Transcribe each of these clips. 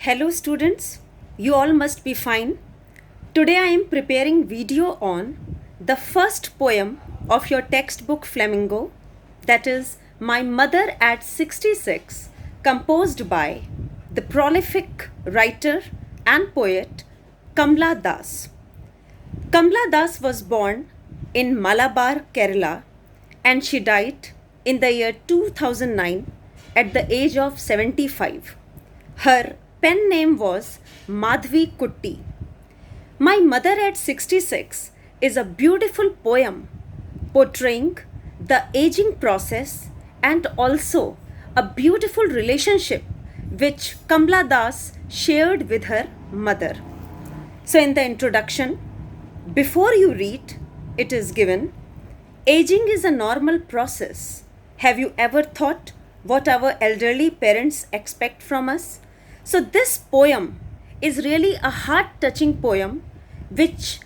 Hello students, you all must be fine. Today I am preparing video on the first poem of your textbook Flamingo, that is My Mother at 66, composed by the prolific writer and poet Kamla Das. Kamla Das was born in Malabar, Kerala, and she died in the year 2009 at the age of 75. Her pen name was Madhvi Kutti. My Mother at 66 is a beautiful poem portraying the aging process and also a beautiful relationship which Kamla Das shared with her mother. So, in the introduction, before you read, it is given, aging is a normal process. Have you ever thought what our elderly parents expect from us? So, this poem is really a heart touching poem which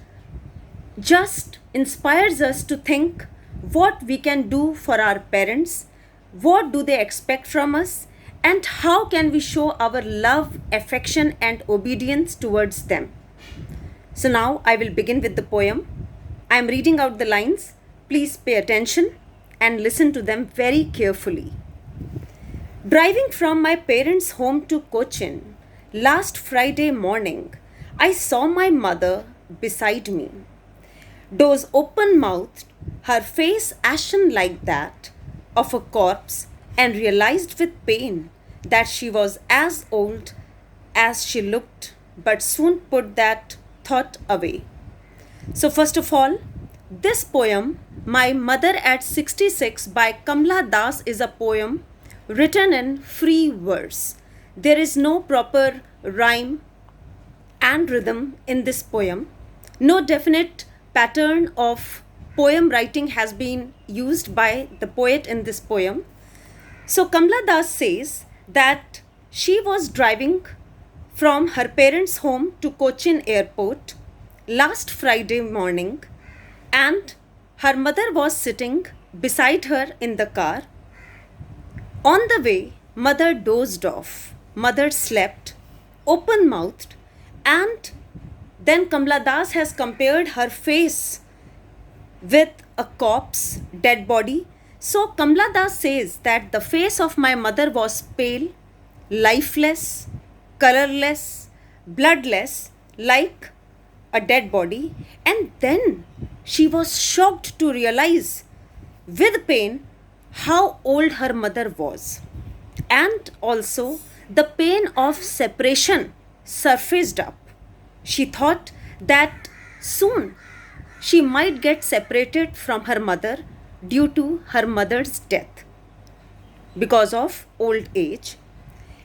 just inspires us to think what we can do for our parents, what do they expect from us, and how can we show our love, affection, and obedience towards them. So now I will begin with the poem. I am reading out the lines. Please pay attention and listen to them very carefully. Driving from my parents' home to Cochin last Friday morning, I saw my mother beside me. Doors open mouthed, her face ashen like that of a corpse, and realized with pain that she was as old as she looked, but soon put that thought away. So, first of all, this poem, My Mother at 66 by Kamla Das, is a poem written in free verse. There is no proper rhyme and rhythm in this poem. No definite pattern of poem writing has been used by the poet in this poem. So Kamla Das says that she was driving from her parents' home to Cochin airport last Friday morning, and her mother was sitting beside her in the car. On the way, mother dozed off. Mother slept, open mouthed, and then Kamla Das has compared her face with a corpse, dead body. So Kamla Das says that the face of my mother was pale, lifeless, colorless, bloodless, like a dead body. And then she was shocked to realize with pain how old her mother was. And also the pain of separation surfaced up. She thought that soon she might get separated from her mother due to her mother's death because of old age.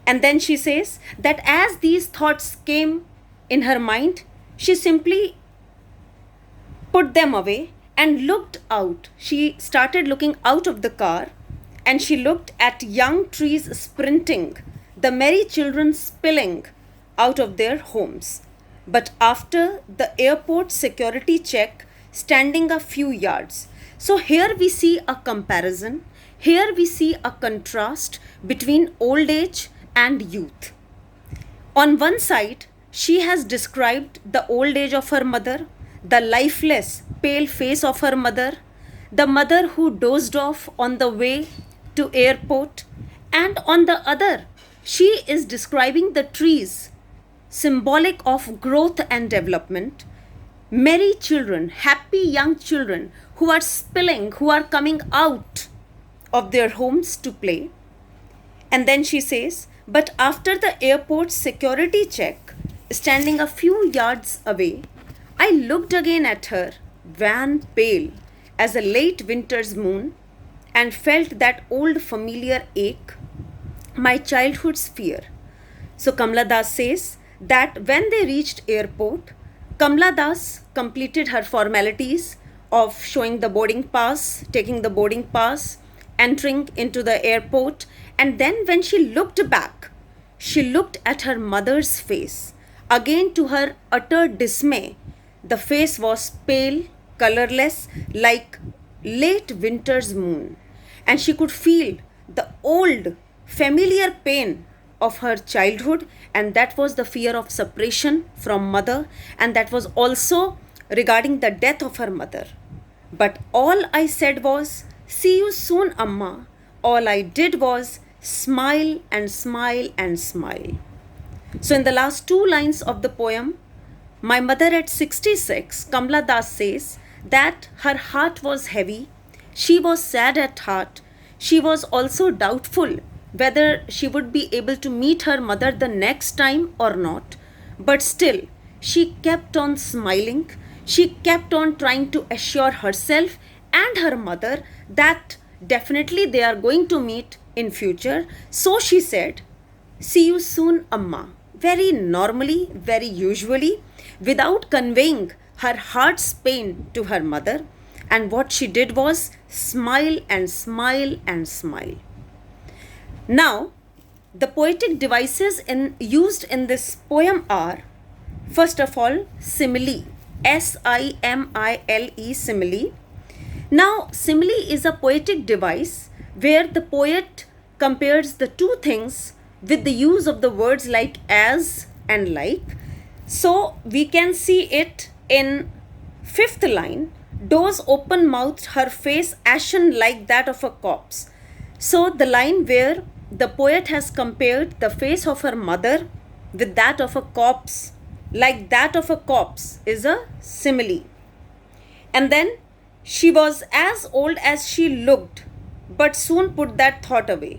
And then she says that as these thoughts came in her mind, she simply put them away and looked out. She started looking out of the car and she looked at young trees sprinting, the merry children spilling out of their homes. But after the airport security check, standing a few yards. So here we see a comparison. Here we see a contrast between old age and youth. On one side, she has described the old age of her mother, the lifeless, pale face of her mother, the mother who dozed off on the way to airport, and on the other, she is describing the trees, symbolic of growth and development, merry children, happy young children who are spilling, who are coming out of their homes to play. And then she says, but after the airport security check, standing a few yards away, I looked again at her, wan pale as a late winter's moon, and felt that old familiar ache, my childhood's fear. So Kamla Das says that when they reached airport, Kamla Das completed her formalities of showing the boarding pass, taking the boarding pass, entering into the airport, and then when she looked back, she looked at her mother's face. Again, to her utter dismay, the face was pale, colorless, like late winter's moon, and she could feel the old familiar pain of her childhood, and that was the fear of separation from mother, and that was also regarding the death of her mother. But all I said was, "See you soon, Amma." All I did was smile and smile and smile. So in the last two lines of the poem, my mother at 66, Kamla Das says that her heart was heavy, she was sad at heart, she was also doubtful whether she would be able to meet her mother the next time or not. But still, she kept on smiling, she kept on trying to assure herself and her mother that definitely they are going to meet in future. So she said, "See you soon, Amma." Very normally, very usually, without conveying her heart's pain to her mother. And what she did was smile and smile and smile. Now, the poetic devices used in this poem are, first of all, simile. S-I-M-I-L-E, simile. Now, simile is a poetic device where the poet compares the two things with the use of the words like as and like. So we can see it in fifth line. "Doze open-mouthed, her face ashen like that of a corpse." So the line where the poet has compared the face of her mother with that of a corpse, like that of a corpse, is a simile. And then, "She was as old as she looked, but soon put that thought away."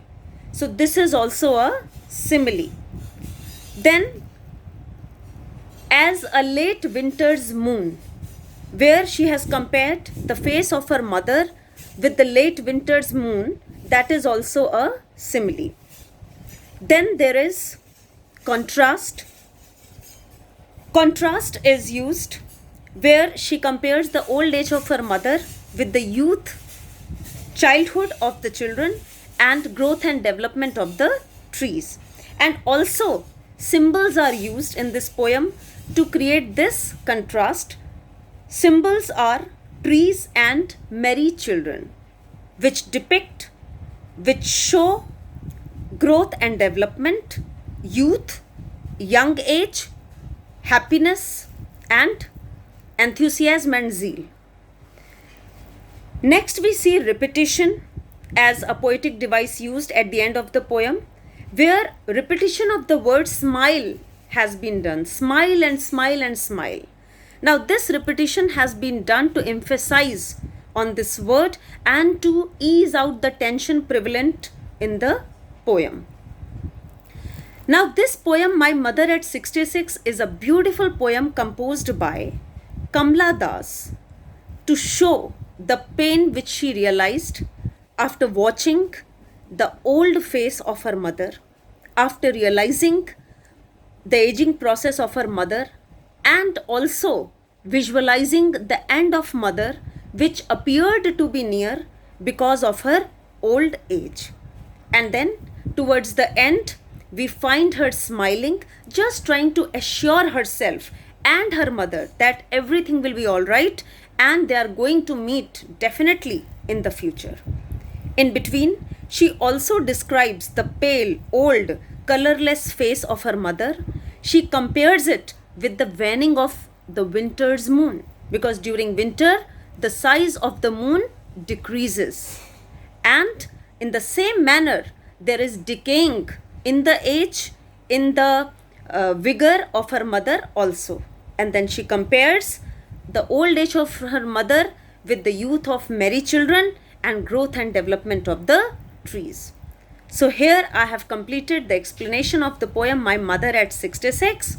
So this is also a simile. Then, "As a late winter's moon," where she has compared the face of her mother with the late winter's moon, that is also a simile. Then there is contrast. Contrast is used where she compares the old age of her mother with the youth, childhood of the children, and growth and development of the trees. And also symbols are used in this poem to create this contrast. Symbols are trees and merry children, which depict, which show growth and development, youth, young age, happiness, and enthusiasm and zeal. Next, we see repetition as a poetic device used at the end of the poem, where repetition of the word smile has been done. Smile and smile and smile. Now, this repetition has been done to emphasize on this word and to ease out the tension prevalent in the poem. Now, this poem, My Mother at 66, is a beautiful poem composed by Kamla Das to show the pain which she realized after watching the old face of her mother, after realizing the aging process of her mother, and also visualizing the end of mother which appeared to be near because of her old age. And then towards the end, we find her smiling, just trying to assure herself and her mother that everything will be all right and they are going to meet definitely in the future. In between, she also describes the pale, old, colorless face of her mother. She compares it with the waning of the winter's moon, because during winter, the size of the moon decreases. And in the same manner, there is decaying in the age, in the vigor of her mother also. And then she compares the old age of her mother with the youth of merry children and growth and development of the trees. So here I have completed the explanation of the poem My Mother at 66.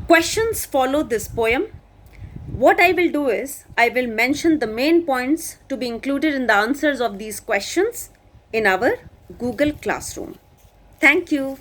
Questions follow this poem. What I will do is, I will mention the main points to be included in the answers of these questions in our Google Classroom. Thank you.